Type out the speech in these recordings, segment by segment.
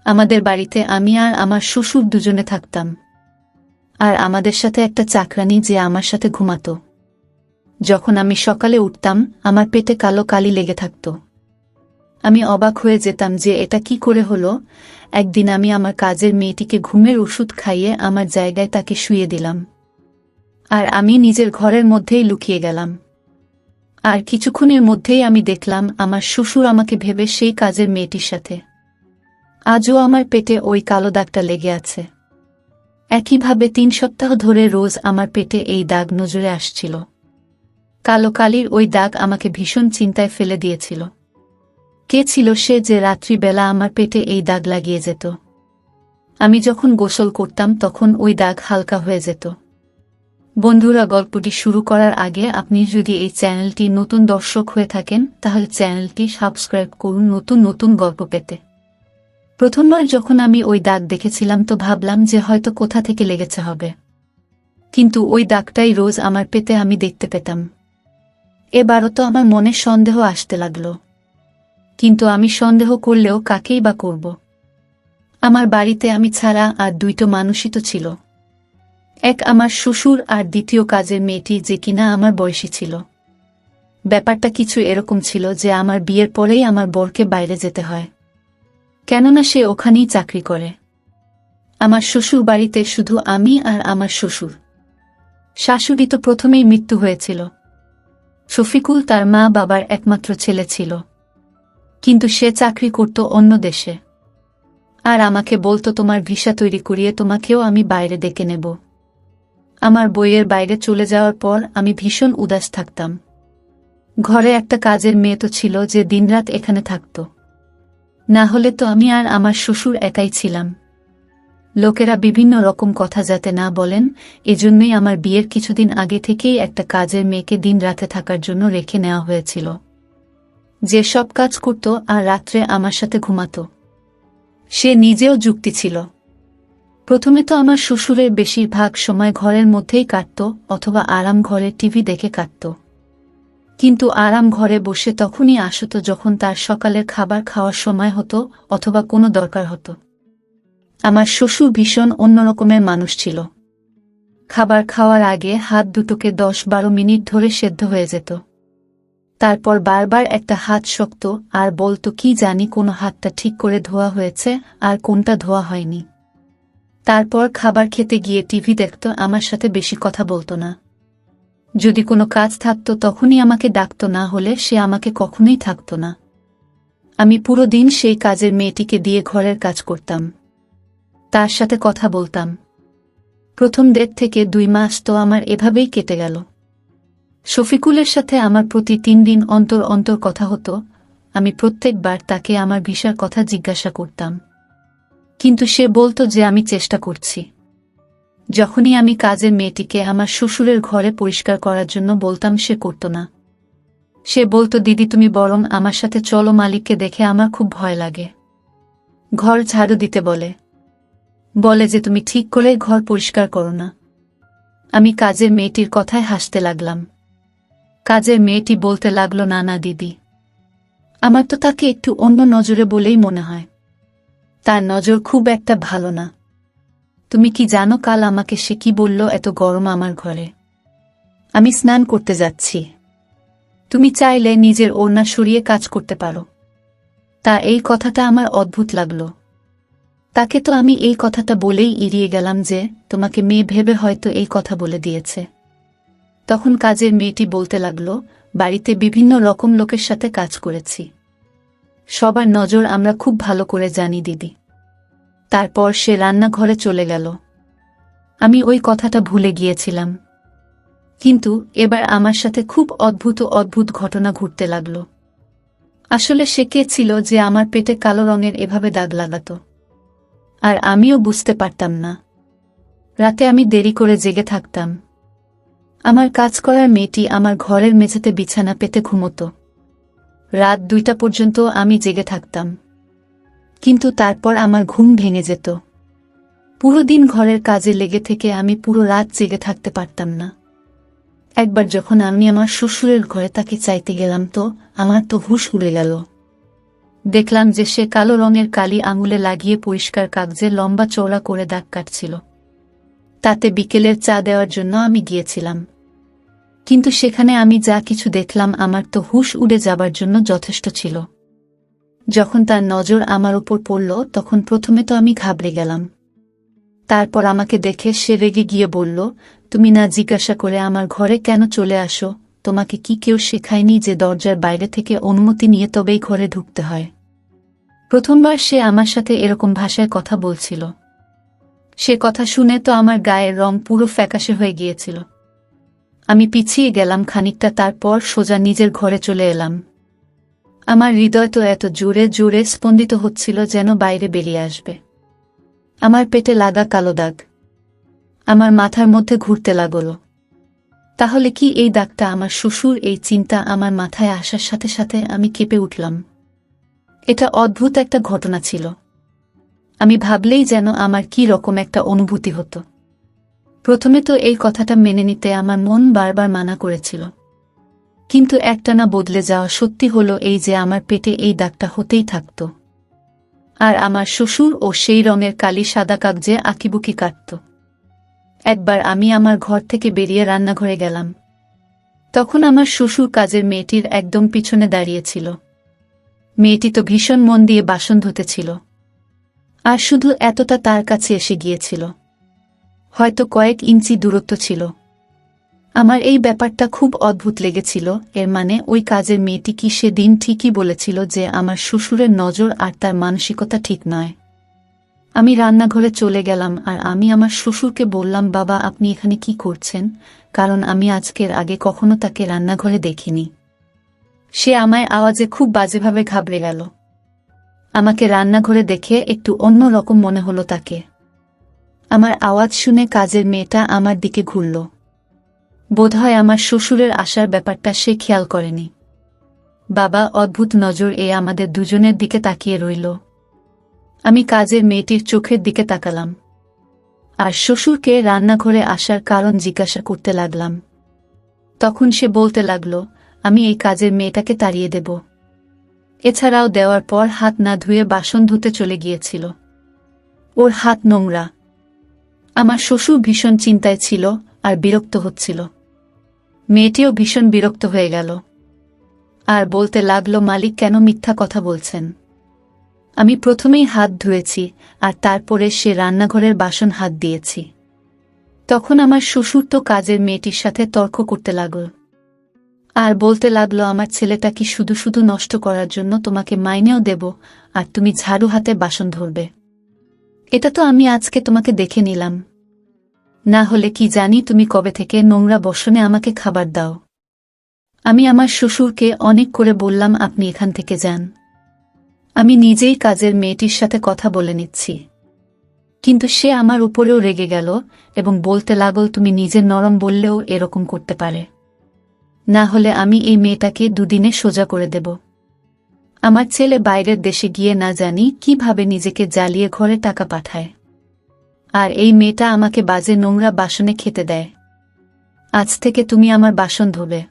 আমাদের বাড়িতে আমি আর আমার শ্বশুর দুজনে থাকতাম। আর আমাদের সাথে একটা চাকরানী যে আমার সাথে ঘুমাতো। যখন আমি সকালে উঠতাম আমার পেটে কালো কালি লেগে থাকত। আমি অবাক হয়ে যেতাম যে এটা কি করে হলো। একদিন আমি আমার কাজের মেয়েটিকে ঘুমের ওষুধ খাইয়ে আমার জায়গায় তাকে শুইয়ে দিলাম। আর আমি নিজের ঘরের মধ্যেই লুকিয়ে গেলাম। আর কিছুক্ষণের মধ্যেই আমি দেখলাম আমার শ্বশুর আমাকে ভেবে সেই কাজের মেয়েটির সাথে। আজও আমার পেটে ওই কালো দাগটা লেগে আছে। একইভাবে ৩ সপ্তাহ ধরে রোজ আমার পেটে এই দাগ নজরে আসছিল। কালো কালির ওই দাগ আমাকে ভীষণ চিন্তায় ফেলে দিয়েছিল। কে ছিল সে যে রাত্রিবেলা আমার পেটে এই দাগ লাগিয়ে যেত? আমি যখন গোসল করতাম তখন ওই দাগ হালকা হয়ে যেত। বন্ধুরা, গল্পটি শুরু করার আগে আপনি যদি এই চ্যানেলটি নতুন দর্শক হয়ে থাকেন তাহলে চ্যানেলটি সাবস্ক্রাইব করুন নতুন নতুন গল্প পেতে। প্রথমবার যখন আমি ওই দাগ দেখেছিলাম তো ভাবলাম যে হয়তো কোথা থেকে লেগেছে হবে, কিন্তু ওই দাগটাই রোজ আমার পেটে আমি দেখতে পেতাম। এবারও তো আমার মনে সন্দেহ আসতে লাগলো, কিন্তু আমি সন্দেহ করলেও কাকেই বা করব? আমার বাড়িতে আমি ছাড়া আর দুইটো মানুষই তো ছিল। এক আমার শ্বশুর আর দ্বিতীয় কাজের মেয়েটি যে কিনা আমার বয়সী ছিল। ব্যাপারটা কিছু এরকম ছিল যে আমার বিয়ের পরেই আমার বরকে বাইরে যেতে হয়, কেননা সে ওখানেই চাকরি করে। আমার শ্বশুর বাড়িতে শুধু আমি আর আমার শ্বশুর। শাশুড়ি তো প্রথমেই মৃত্যু হয়েছিল। শফিকুল তার মা বাবার একমাত্র ছেলে ছিল, কিন্তু সে চাকরি করত অন্য দেশে। আর আমাকে বলতো তোমার ভিসা তৈরি করিয়ে তোমাকেও আমি বাইরে ডেকে নেব। আমার বইয়ের বাইরে চলে যাওয়ার পর আমি ভীষণ উদাস থাকতাম। ঘরে একটা কাজের মেয়ে তো ছিল যে দিনরাত এখানে থাকত, না হলে তো আমি আর আমার শ্বশুর একাই ছিলাম। লোকেরা বিভিন্ন রকম কথা যাতে না বলেন, এজন্যই আমার বিয়ের কিছুদিন আগে থেকেই একটা কাজের মেয়েকে দিন রাতে থাকার জন্য রেখে নেওয়া হয়েছিল, যে সব কাজ করত আর রাত্রে আমার সাথে ঘুমাত। সে নিজেও যুক্তি ছিল। প্রথমে তো আমার শ্বশুরের বেশিরভাগ সময় ঘরের মধ্যেই কাটত অথবা আরাম ঘরে টিভি দেখে কাটত। কিন্তু আরাম ঘরে বসে তখনই আসত যখন তার সকালের খাবার খাওয়ার সময় হতো অথবা কোনো দরকার হতো। আমার শ্বশুর ভীষণ অন্যরকমের মানুষ ছিল। খাবার খাওয়ার আগে হাত দুটোকে ১০-১২ মিনিট ধরে সেদ্ধ হয়ে যেত। তারপর বারবার একটা হাত শক্ত আর বলতো কি জানি কোনো হাতটা ঠিক করে ধোয়া হয়েছে আর কোনটা ধোয়া হয়নি। তারপর খাবার খেতে গিয়ে টিভি দেখত, আমার সাথে বেশি কথা বলতো না। যদি কোনো কাজ থাকতো তখনই আমাকে ডাকতো, না হলে সে আমাকে কখনোই থাকতো না। আমি পুরো দিন সেই কাজের মেয়েটিকে দিয়ে ঘরের কাজ করতাম, তার সাথে কথা বলতাম। প্রথম ১.৫ থেকে ২ মাস তো আমার এভাবেই কেটে গেল। শফিকুলের সাথে আমার প্রতি ৩ দিন অন্তর অন্তর কথা হতো। আমি প্রত্যেকবার তাকে আমার ভিসার কথা জিজ্ঞাসা করতাম, কিন্তু সে বলতো যে আমি চেষ্টা করছি। যখনই আমি কাজের মেয়েটিকে আমার শ্বশুরের ঘরে পরিষ্কার করার জন্য বলতাম সে করত না। সে বলতো দিদি তুমি বরং আমার সাথে চলো, মালিককে দেখে আমার খুব ভয় লাগে। ঘর ঝাড়ু দিতে বলে বলে যে তুমি ঠিক করে ঘর পরিষ্কার করো না। আমি কাজের মেয়েটির কথায় হাসতে লাগলাম। কাজের মেয়েটি বলতে লাগলো না না দিদি, আমার তো তাকে একটু অন্য নজরে বলেই মনে হয়। তার নজর খুব একটা ভালো না। তুমি কি জানো কাল আমাকে সে কি বলল? এত গরম আমার ঘরে, আমি স্নান করতে যাচ্ছি, তুমি চাইলে নিজের ওড়না সরিয়ে কাজ করতে পারো। তা এই কথাটা আমার অদ্ভুত লাগলো। তাকে তো আমি এই কথাটা বলেই এড়িয়ে গেলাম যে তোমাকে মেয়ে ভেবে হয়তো এই কথা বলে দিয়েছে। তখন কাজের মেয়েটি বলতে লাগলো, বাড়িতে বিভিন্ন রকম লোকের সাথে কাজ করেছি, সবার নজর আমরা খুব ভালো করে জানি দিদি। তারপর সে রান্নাঘরে চলে গেল। আমি ওই কথাটা ভুলে গিয়েছিলাম, কিন্তু এবার আমার সাথে খুব অদ্ভুত অদ্ভুত ঘটনা ঘটতে লাগলো। আসলে সে কে ছিল যে আমার পেটে কালো রঙের এভাবে দাগ লাগাতো, আর আমিও বুঝতে পারতাম না। রাতে আমি দেরি করে জেগে থাকতাম। আমার কাজ করার মেয়েটি আমার ঘরের মেঝেতে বিছানা পেতে ঘুমোতো। রাত ২টা পর্যন্ত আমি জেগে থাকতাম, কিন্তু তারপর আমার ঘুম ভেঙে যেত। পুরো দিন ঘরের কাজে লেগে থেকে আমি পুরো রাত জেগে থাকতে পারতাম না। একবার যখন আমি আমার শ্বশুরের ঘরে তাকে চাইতে গেলাম তো আমার তো হুঁশ উড়ে গেল। দেখলাম যে সে কালো রঙের কালি আঙুলে লাগিয়ে পরিষ্কার কাগজে লম্বা চওড়া করে দাগ কাটছিল। তাতে বিকেলের চা দেওয়ার জন্য আমি গিয়েছিলাম, কিন্তু সেখানে আমি যা কিছু দেখলাম আমার তো হুঁশ উড়ে যাবার জন্য যথেষ্ট ছিল। যখন তার নজর আমার উপর পড়ল তখন প্রথমে তো আমি ঘাবড়ে গেলাম। তারপর আমাকে দেখে সে রেগে গিয়ে বলল, তুমি না জিজ্ঞাসা করে আমার ঘরে কেন চলে আসো? তোমাকে কি কেউ শেখায়নি যে দরজার বাইরে থেকে অনুমতি নিয়ে তবেই ঘরে ঢুকতে হয়? প্রথমবার সে আমার সাথে এরকম ভাষায় কথা বলছিল। সে কথা শুনে তো আমার গায়ের রং পুরো ফ্যাকাশে হয়ে গিয়েছিল। আমি পিছিয়ে গেলাম খানিকটা, তারপর সোজা নিজের ঘরে চলে এলাম। আমার হৃদয় তো এত জোরে জোরে স্পন্দিত হচ্ছিল যেন বাইরে বেরিয়ে আসবে। আমার পেটে লাগা কালো দাগ আমার মাথার মধ্যে ঘুরতে লাগল। তাহলে কি এই দাগটা আমার শ্বশুর? এই চিন্তা আমার মাথায় আসার সাথে সাথে আমি কেঁপে উঠলাম। এটা অদ্ভুত একটা ঘটনা ছিল। আমি ভাবলেই যেন আমার কি রকম একটা অনুভূতি হতো। প্রথমে তো এই কথাটা মেনে নিতে আমার মন বারবার মানা করেছিল, কিন্তু একটানা বদলে যাওয়া সত্যি হলো এই যে আমার পেটে এই দাগটা হতেই থাকত, আর আমার শ্বশুর ও সেই রঙের কালি সাদা কাগজে আঁকিবুকি কাটত। একবার আমি আমার ঘর থেকে বেরিয়ে রান্নাঘরে গেলাম। তখন আমার শ্বশুর কাজের মেয়েটির একদম পিছনে দাঁড়িয়েছিল। মেয়েটি তো ভীষণ মন দিয়ে বাসন ধুতেছিল, আর শুধু এতটা তার কাছে এসে গিয়েছিল, হয়তো কয়েক ইঞ্চি দূরত্ব ছিল। আমার এই ব্যাপারটা খুব অদ্ভুত লেগেছিল। এর মানে ওই কাজের মেয়েটি কি সেদিন ঠিকই বলেছিল যে আমার শ্বশুরের নজর আর তার মানসিকতা ঠিক নয়? আমি রান্নাঘরে চলে গেলাম আর আমি আমার শ্বশুরকে বললাম, বাবা আপনি এখানে কি করছেন? কারণ আমি আজকের আগে কখনো তাকে রান্নাঘরে দেখিনি। সে আমায় আওয়াজে খুব বাজেভাবে ঘাবড়ে গেল। আমাকে রান্নাঘরে দেখে একটু অন্য রকম মনে হলো তাকে। আমার আওয়াজ শুনে কাজের মেয়েটা আমার দিকে ঘুরল। বোধহয় আমার শ্বশুরের আসার ব্যাপারটা সে খেয়াল করেনি। বাবা অদ্ভুত নজর আমাদের দুজনের দিকে তাকিয়ে রইল। আমি কাজের মেয়েটির চোখের দিকে তাকালাম আর শ্বশুরকে রান্নাঘরে আসার কারণ জিজ্ঞাসা করতে লাগলাম। তখন সে বলতে লাগল, আমি এই কাজের মেয়েটাকে তাড়িয়ে দেব। এছাড়াও দেওয়ার পর হাত না ধুয়ে বাসন ধুতে চলে গিয়েছিল। ওর হাত নোংরা। আমার শ্বশুর ভীষণ চিন্তায় ছিল আর বিরক্ত হচ্ছিল। মেয়েটিও ভীষণ বিরক্ত হয়ে গেল আর বলতে লাগল, মালিক কেন মিথ্যা কথা বলছেন? আমি প্রথমেই হাত ধুয়েছি আর তারপরে সে রান্নাঘরের বাসন হাত দিয়েছি। তখন আমার শ্বশুর তো কাজের মেয়েটির সাথে তর্ক করতে লাগল আর বলতে লাগল, আমার ছেলেটা কি শুধু শুধু নষ্ট করার জন্য তোমাকে মাইনেও দেব আর তুমি ঝাড়ু হাতে বাসন ধরবে? এটা তো আমি আজকে তোমাকে দেখে নিলাম, না হলে কি জানি তুমি কবে থেকে নোংরা বসনে আমাকে খাবার দাও। আমি আমার শ্বশুরকে অনেক করে বললাম, আপনি এখান থেকে যান, আমি নিজেই কাজের মেয়েটির সাথে কথা বলে নিচ্ছি। কিন্তু সে আমার উপরেও রেগে গেল এবং বলতে লাগল, তুমি নিজে নরম বললেও এরকম করতে পারে, না হলে আমি এই মেয়েটাকে দুদিনে সোজা করে দেব। আমার ছেলে বাইরের দেশে গিয়ে না জানি কিভাবে নিজেকে জ্বালিয়ে ঘরে টাকা পাঠায়, আর এই মেয়েটা আমাকে বাজে নোংরা বাসনে খেতে দেয়। আজ থেকে তুমি আমার বাসন ধোবে।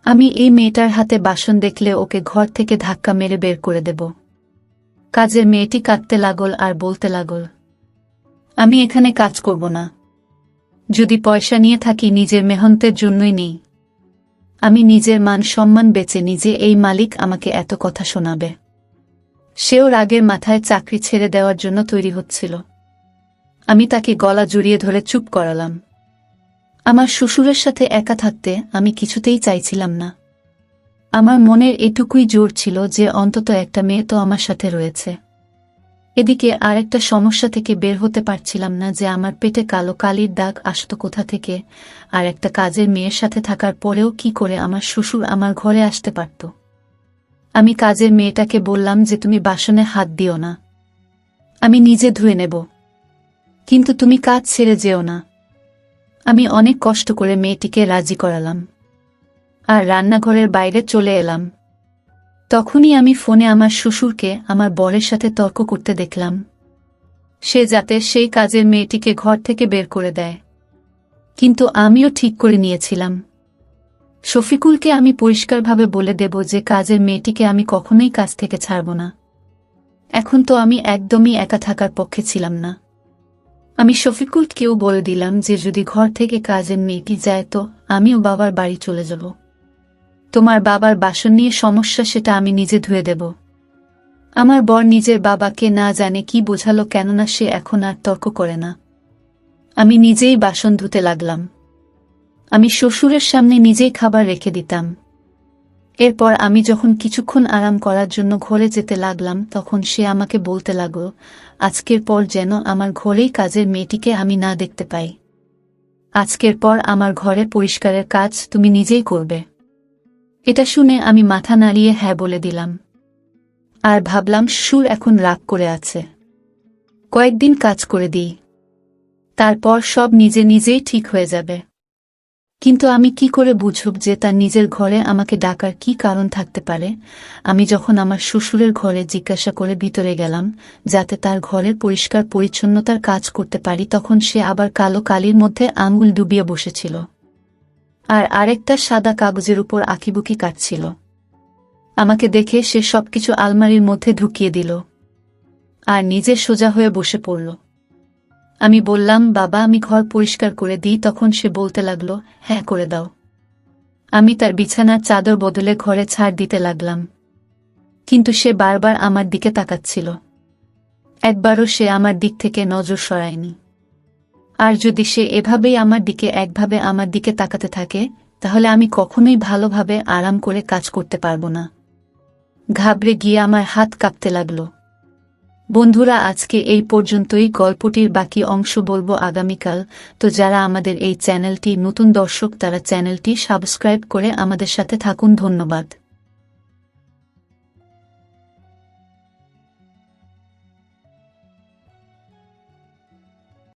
আমি এই মেয়েটার হাতে বাসন দেখলে ওকে ঘর থেকে ধাক্কা মেরে বের করে দেব। কাজের মেয়েটি কাঁদতে লাগল আর বলতে লাগল, আমি এখানে কাজ করব না। যদি পয়সা নিয়ে থাকি নিজের মেহনতের জন্যই নেই। আমি নিজের মান সম্মান বেচে নিজে এই মালিক আমাকে এত কথা শোনাবে। সেও রাগের মাথায় চাকরি ছেড়ে দেওয়ার জন্য তৈরি হচ্ছিল। আমি তাকে গলা জড়িয়ে ধরে চুপ করালাম। আমার শ্বশুরের সাথে একা থাকতে আমি কিছুতেই চাইছিলাম না। আমার মনের এটুকুই জোর ছিল যে অন্তত একটা মেয়ে তো আমার সাথে রয়েছে। এদিকে আর একটা সমস্যা থেকে বের হতে পারছিলাম না যে আমার পেটে কালো কালির দাগ আসত কোথা থেকে, আর একটা কাজের মেয়ের সাথে থাকার পরেও কি করে আমার শ্বশুর আমার ঘরে আসতে পারত। আমি কাজের মেয়েটাকে বললাম যে তুমি বাসনে হাত দিও না, আমি নিজে ধুয়ে নেব, কিন্তু তুমি কাজ ছেড়ে যেও না। আমি অনেক কষ্ট করে মেয়েটিকে রাজি করালাম আর রান্নাঘরের বাইরে চলে এলাম। তখনই আমি ফোনে আমার শ্বশুরকে আমার বরের সাথে তর্ক করতে দেখলাম, সে যাতে সেই কাজের মেয়েটিকে ঘর থেকে বের করে দেয়। কিন্তু আমিও ঠিক করে নিয়েছিলাম, শফিকুলকে আমি পরিষ্কারভাবে বলে দেব যে কাজের মেয়েটিকে আমি কখনোই কাজ থেকে ছাড়ব না। এখন তো আমি একদমই একা থাকার পক্ষে ছিলাম না। আমি শফিকুলকেও বলে দিলাম যে যদি ঘর থেকে কাজের মেয়েটি যায় তো আমিও বাবার বাড়ি চলে যাব। তোমার বাবার বাসন নিয়ে সমস্যা, সেটা আমি নিজে ধুয়ে দেব। আমার বর নিজের বাবাকে না জানে কি বোঝালো, কেননা সে এখন আর তর্ক করে না। আমি নিজেই বাসন ধুতে লাগলাম। আমি শ্বশুরের সামনে নিজেই খাবার রেখে দিতাম। এরপর আমি যখন কিছুক্ষণ আরাম করার জন্য ঘরে যেতে লাগলাম, তখন সে আমাকে বলতে লাগল, আজকের পর যেন আমার ঘরেই কাজের মেয়েটিকে আমি না দেখতে পাই। আজকের পর আমার ঘরে পরিষ্কারের কাজ তুমি নিজেই করবে। এটা শুনে আমি মাথা নাড়িয়ে হ্যাঁ বলে দিলাম। আর ভাবলাম শ্বশুর এখন রাগ করে আছে, কয়েকদিন কাজ করে দিই, তারপর সব নিজে নিজেই ঠিক হয়ে যাবে। কিন্তু আমি কি করে বুঝব যে তার নিজের ঘরে আমাকে ডাকার কি কারণ থাকতে পারে? আমি যখন আমার শ্বশুরের ঘরে জিজ্ঞাসা করে ভিতরে গেলাম যাতে তার ঘরের পরিষ্কার পরিচ্ছন্নতার কাজ করতে পারি, তখন সে আবার কালো কালির মধ্যে আঙুল ডুবিয়ে বসেছিল আর আরেকটা সাদা কাগজের উপর আঁকিবুকি কাটছিল। আমাকে দেখে সে সবকিছু আলমারির মধ্যে ঢুকিয়ে দিল আর নিজে সোজা হয়ে বসে পড়ল। আমি বললাম, বাবা আমি ঘর পরিষ্কার করে দিই। তখন সে বলতে লাগল, হ্যাঁ করে দাও। আমি তার বিছানার চাদর বদলে ঘরে ছাড় দিতে লাগলাম, কিন্তু সে বারবার আমার দিকে তাকাচ্ছিল। একবারও সে আমার দিক থেকে নজর সরায়নি। আর যদি সে এভাবেই একভাবে আমার দিকে তাকাতে থাকে, তাহলে আমি কখনোই ভালোভাবে আরাম করে কাজ করতে পারবো না। ঘাবড়ে গিয়ে আমার হাত কাঁপতে লাগল। বন্ধুরা, আজকে এই পর্যন্তই। গল্পটির বাকি অংশ বলবো আগামীকাল। তো যারা আমাদের এই চ্যানেলটি নতুন দর্শক, তারা চ্যানেলটি সাবস্ক্রাইব করে আমাদের সাথে থাকুন। ধন্যবাদ।